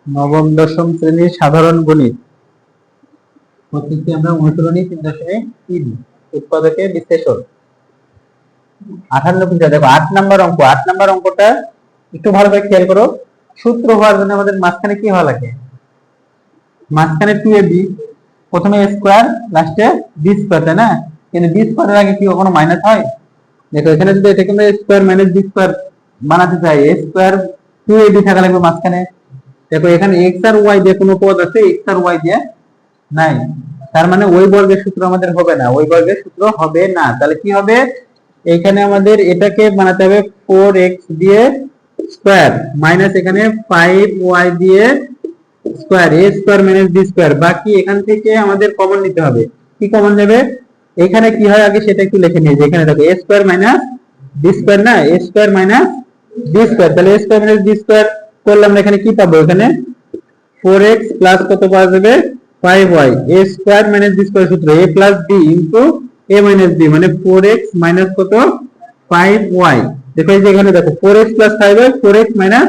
নবম দশম শ্রেণীর সাধারণ গণিত প্রত্যেকটি আমরা অনুশীলনী 3.3 উৎপাদকে বিশ্লেষণ 58 পৃষ্ঠা দেখো 8 নাম্বার অঙ্ক। 8 নাম্বার অঙ্কটা একটু ভালো করে খেয়াল করো। সূত্র হওয়ার জন্য আমাদের মাঝখানে কি হওয়া লাগে? মাঝখানে 2ab, প্রথমে a স্কয়ার, লাস্টে b স্কয়ার, তাই না? কিন্তু b স্কয়ারের আগে কি কখনো মাইনাস হয়? দেখো এখানে যদি এটা কিন্তু a square minus b square বানাতে চাই, a স্কয়ার 2ab থাকা লাগবে মাঝখানে। দেখো এখানে x আর y দিয়ে কোনো পদ আছে, x আর y দিয়ে নাই, তার মানে ওই বর্গের সূত্র আমাদের হবে না, ওই বর্গের সূত্র হবে না। তাহলে কি হবে? এখানে আমাদের এটাকে বানাতে হবে 4x দিয়ে স্কয়ার মাইনাস এখানে 5y দিয়ে square, a square minus b square. বাকি এখান থেকে আমাদের কমন নিতে হবে। কি কমন নেবে? এখানে কি হয় আগে সেটা একটু লিখে নিই। এখানে দেখো a square minus b square, না a square minus b square. তাহলে a square minus b square করলে আমরা এখানে কি পাবো? এখানে 4x প্লাস কত পাওয়া যাবে? 5y। a square minus b square সূত্র a plus b into a minus b, মানে 4x মাইনাস কত? 5y। দেখো এই যে এখানে দেখো 4x plus 5y, 4x minus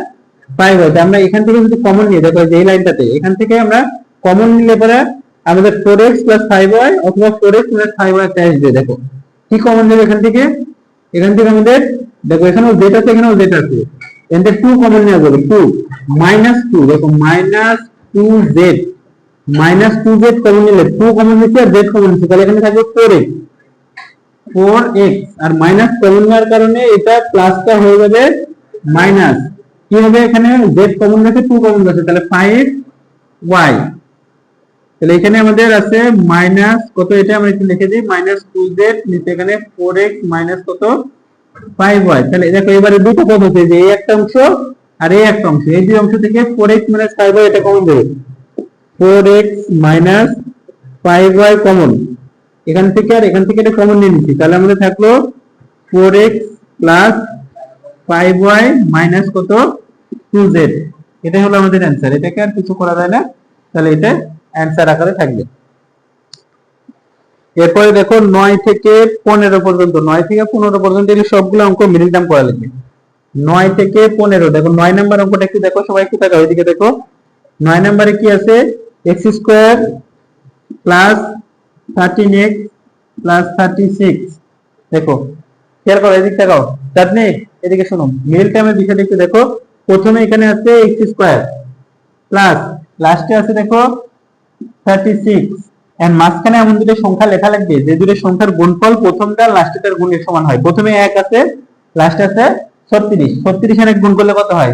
5y। আমরা এখান থেকে যদি কমন নিই, দেখো যে এই লাইনটাতে এখান থেকে আমরা কমন নিলে পরে আমাদের 4x প্লাস 5y অথবা 4x মাইনাস 5y আসবে। দেখো কি কমন নেবে এখান থেকে? এখান থেকে আমাদের দেখো এখানেও z আছে, এখানেও z আছে, এখান থেকে 2 কমন নেওয়া যাবে। 2 মাইনাস 2, দেখো minus 2z, minus 2z common নিলে 2 কমন নিচ্ছে আর z কমন নিচ্ছে, তাহলে এখানে থাকবে 4x, 4x। আর মাইনাস কমন নেওয়ার কারণে এটা প্লাসটা হয়ে যাবে মাইনাস। কি হবে? এখানে z কমন গেছে, 2 কমন গেছে, তাহলে 5y। তাহলে এখানে আমাদের আছে মাইনাস কত, এটা আমরা একটু লিখে দিই, মাইনাস 2z নিচে এখানে 4x মাইনাস কত? 5y। তাহলে দেখো এবারে দুটো পদ হচ্ছে, যে এই একটা অংশ আর এই একটা অংশ, এই দুই অংশ থেকে 4x মাইনাস 5y এটা কমন দেবে, 4x মাইনাস 5y কমন এখান থেকে, আর এখান থেকে এটা কমন নিয়ে নিচ্ছি। তাহলে আমাদের থাকলো 4x প্লাস 5y মাইনাস কত? 2z। এটাই হলো আমাদের অ্যান্সার। এটাকে আর কিছু করা যায় না, তাহলে এটা অ্যান্সার আকারে থাকবে। এরপরে দেখো 9 থেকে 15 পর্যন্ত, 9 থেকে 15 পর্যন্ত এই সবগুলো অঙ্ক মিডিল টার্ম করা লাগবে। 9 থেকে 15 দেখো 9 নাম্বার অঙ্কটা একটু দেখো, সবাই একটু তাকাও ওইদিকে। দেখো 9 নম্বরে কি আছে? x square plus 13x plus 36। দেখো খেয়াল করো, এদিকে তাকাও, চাঁদনি এদিকে শোনো, মিডল টার্মের বিষয়টা একটু দেখো। প্রথমে এখানে আছে x স্কয়ার প্লাস লাস্টে আছে দেখো 36, এন্ড মাঝখানে এমন দুটো সংখ্যা লেখা লাগবে যে দুটো সংখ্যার গুণফল প্রথমটা লাস্টের গুণের সমান হয়। প্রথমে 1 আছে, লাস্টে আছে 36, 36 এর গুণ করলে কত হয়?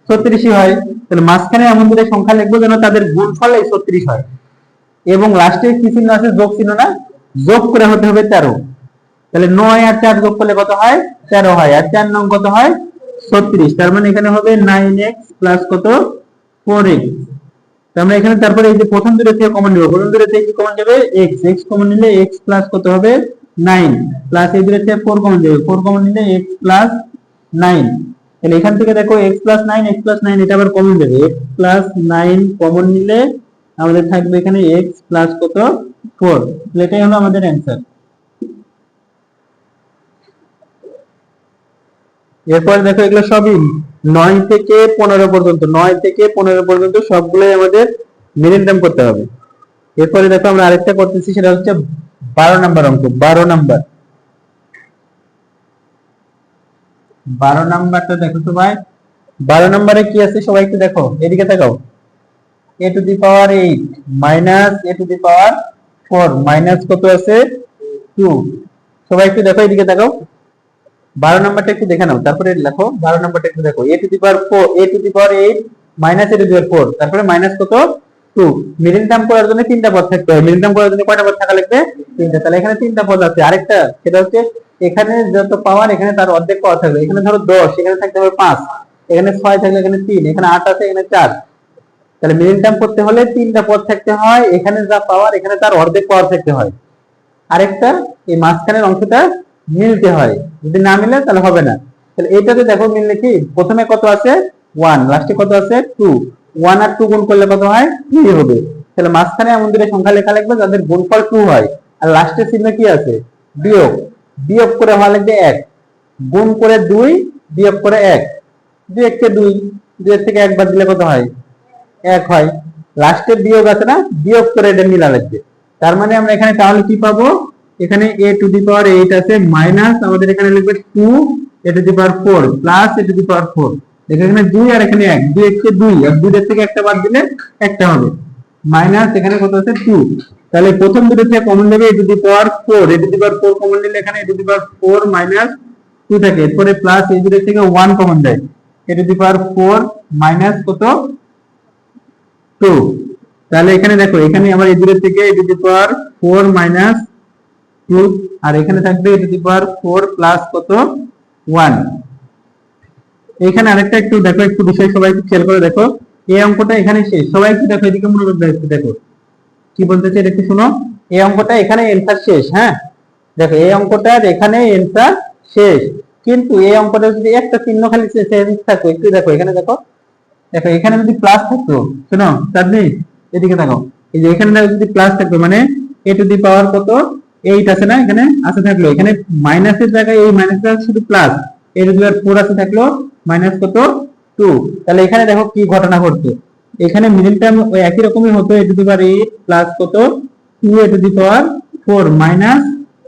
36ই হয়। তাহলে মাঝখানে এমন দুটো সংখ্যা লিখবো যেন তাদের গুণফল এই 36 হয়, এবং লাস্টে কি চিহ্ন আছে? যোগ চিহ্ন, না? যোগ করে হতে হবে 13। তাহলে 9 আর 4 যোগ করলে কত হয়? 13 হয়, আর 4 9 কত হয়? 36। তার মানে এখানে হবে 9x প্লাস কত? 4x। আমরা এখানে তারপরে এই যে প্রথম দুটো থেকে কমন নিব, প্রথম দুটো থেকে কি কমন যাবে? x, x কমন নিলে x প্লাস কত হবে? 9 প্লাস এই দুটো থেকে 4 কমন যাবে, 4 কমন নিলে x প্লাস 9। তাহলে এখান থেকে দেখো x প্লাস 9, x প্লাস 9 এটা আবার কমন যাবে, x প্লাস 9 কমন নিলে আমাদের থাকবে এখানে x প্লাস কত? 4। তাহলে এটাই হলো আমাদের অ্যান্সার। এরপর দেখো এগুলো সবই 9 থেকে 15 পর্যন্ত, 9 থেকে 15 পর্যন্ত সবগুলোই আমাদের মিডিল টার্ম করতে হবে। এরপরে দেখো আমরা আরেকটা করতেছি, সেটা হচ্ছে 12 নাম্বার অঙ্ক। 12 নাম্বারটা দেখো সবাই। 12 নম্বরে কি আছে সবাই একটু দেখো, এদিকে তাকাও। a to the power 8 minus a to the power 4 minus কত আছে? 2। সবাই একটু দেখো এদিকে তাকাও। 12 নাম্বারটা একটু দেখে নাও, তারপরে লেখো। 12 নাম্বারটা একটু দেখো, a to the power 4, a to the power 8 minus a to the power 4, তারপরে মাইনাস কত? 2। মিডিল টার্ম করার জন্য তিনটা পদ থাকতে হয়। মিডিল টার্ম করার জন্য কয়টা পদ থাকা লাগবে? তিনটা। তাহলে এখানে তিনটা পদ আছে। আরেকটা সেটা হচ্ছে এখানে যত পাওয়ার এখানে তার অর্ধেক পাওয়ার থাকবে। এখানে ধরো 10, এখানে থাকতে হবে 5, এখানে 6 থাকলে এখানে 3, এখানে 8 আছে, এখানে 4। তাহলে মিডিল টার্ম করতে হলে তিনটা পদ থাকতে হয়, এখানে যা পাওয়ার এখানে তার অর্ধেক পাওয়ার থাকতে হয়। আরেকটা এই মাঝখানের অংশটা মিলতে হয়, যদি না মিলে তাহলে হবে না। তাহলে এইটাতে দেখো মিললে কি, প্রথমে কত আছে? 1, লাস্টে কত আছে? 2। 1 আর 2 গুণ করলে কত হয়? 3 হবে। তাহলে মাঝখানে এমন দুটো সংখ্যা লেখা লাগবে যাদের গুণফল 2 হয়, আর লাস্টের চিহ্ন কি আছে? বিয়োগ। বিয়োগ করে হওয়া লাগবে 1, গুণ করে 2, বিয়োগ করে 1, 2 কে 2, 2 এর থেকে 1 বাদ দিলে কত হয়? 1 হয়। লাস্টে বিয়োগ আছে না, বিয়োগ করে এটা মিলা লাগবে। তার মানে আমরা এখানে তাহলে কি পাবো? এখানে a টু দি পাওয়ার 8 আছে মাইনাস আমাদের এখানে লিখবে 2 a to the power 4 plus a to the power 4। দেখো এখানে 2 আর এখানে 1, 2 এর থেকে 2 আর 2 এর থেকে একটা বাদ দিলে একটা হবে। মাইনাস এখানে কত আছে? 2। তাহলে প্রথম দুটো থেকে কমন নেবে a to the power 4, a to the power 4 common নিলে এখানে a to the power 4 minus 2 থাকে। এরপরে প্লাস a দুটো থেকে 1 কমন যায়, a to the power 4 minus কত? 2। তাহলে এখানে দেখো এখানে আমার a দুটো থেকে a to the power 4 minus 2 আর এখানে থাকবে a to the power 4 plus কত? 1। এখানে আরেকটা একটু দেখো, একটু বিষয় সবাই একটু খেয়াল করে দেখো। এই অঙ্কটা এখানে শেষ। সবাই একটু দেখো, এদিকে মনোযোগ দাও একটু দেখো কি বলতেছে এটা একটু শোনো। এই অঙ্কটা এখানে এনসার শেষ। হ্যাঁ দেখো এই অঙ্কটার এখানে এনসার শেষ, কিন্তু এই অঙ্কটা যদি একটা চিহ্ন খালি চেঞ্জ থাকো, একটু দেখো এখানে দেখো, দেখো এখানে যদি প্লাস থাকতো, শোনো চাঁদনি এদিকে দেখো, এই যে এখানে যদি প্লাস থাকতো মানে a টু দি পাওয়ার কত? 8 আছে না, এখানে আছে থাকলো, এখানে মাইনাসের জায়গায় এই মাইনাসটা শুধু plus, a to the power 4 আছে থাকলো মাইনাস কত? 2। তাহলে এখানে দেখো কি ঘটনা ঘটছে, এখানে মিডল টার্ম ওই একই রকমই হতো, a to the power 8 plus কত? 2 a to the power 4 minus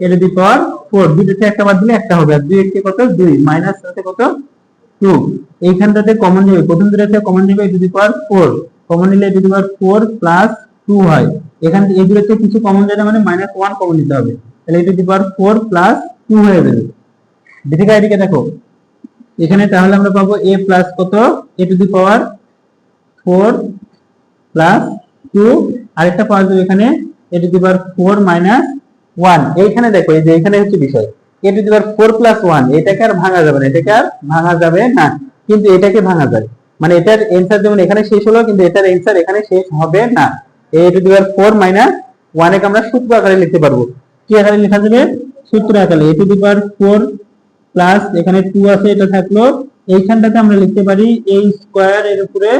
a to the power 4। দুইটাতে একটা বাদ দিলে একটা হবে, আর 2 এর থেকে কত? 2 মাইনাস আছে কত? 2। এইখানটাতে কমন নেবে, প্রথম দুটোতে কমন নেবে a to the power 4, common নিলে a to the power 4 plus 2 হয়। এখান থেকে এই দুটোতে কিছু কমন যায় না মানে মাইনাস 1 কমন নিতে হবে, তাহলে a to the power 4 plus 2 হয়ে যাবে। এদিকে এদিকে দেখো এখানে তাহলে আমরা পাবো a প্লাস কত? a to the power 4 plus 2, আরেকটা পাওয়া যাবে এখানে a to the power 4 minus 1। এইখানে দেখো এই যে এখানে হচ্ছে বিষয় a to the power 4 plus 1, এটাকে আর ভাঙা যাবে না, এটাকে আর ভাঙা যাবে না, কিন্তু এটাকে ভাঙা যায়। মানে এটার অ্যানসার যেমন এখানে শেষ হলো, কিন্তু এটার অ্যানসার এখানে শেষ হবে না। a to the power 4 minus 1 একে আমরা সূত্র আকারে লিখতে পারবো। কি আকারে লেখা যাবে? সূত্র আকারে a to the power 4 plus এখানে 2 আছে এটা থাকলো, এইখানটাতে আমরা লিখতে পারি a স্কয়ার এর উপরে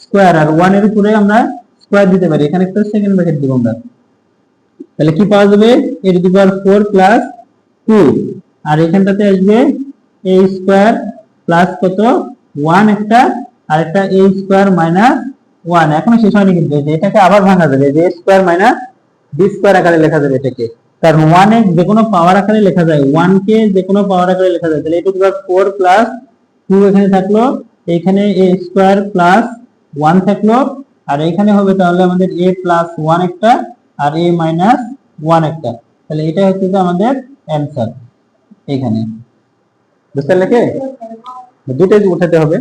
স্কয়ার আর 1 এর উপরে আমরা স্কয়ার দিতে পারি, এখানে একটা সেকেন্ড ব্র্যাকেট দিব আমরা। তাহলে কি পাওয়া যাবে? a to the power 4 plus 2 আর এখানটাতে আসবে a স্কয়ার প্লাস কত? 1 একটা আর একটা a স্কয়ার মাইনাস 1। এখনো শেষ হয়নি কিন্তু, এটাকে আবার ভাঙা যাবে, যে a square minus b square আকারে লেখা যাবে এটাকে, কারণ 1 এর যে কোনো পাওয়ার আকারে লেখা যায়, 1 কে যে কোনো পাওয়ার আকারে লেখা যায়। তাহলে a to the power 4 plus 2 এখানে থাকলো, এখানে a স্কয়ার প্লাস 1 থাকলো, আর এখানে হবে তাহলে আমাদের a প্লাস 1 একটা আর a মাইনাস 1 একটা। তাহলে এটা হচ্ছে যে আমাদের অ্যানসার এখানে। বুঝতে পারলে? দুটোই উঠাতে হবে।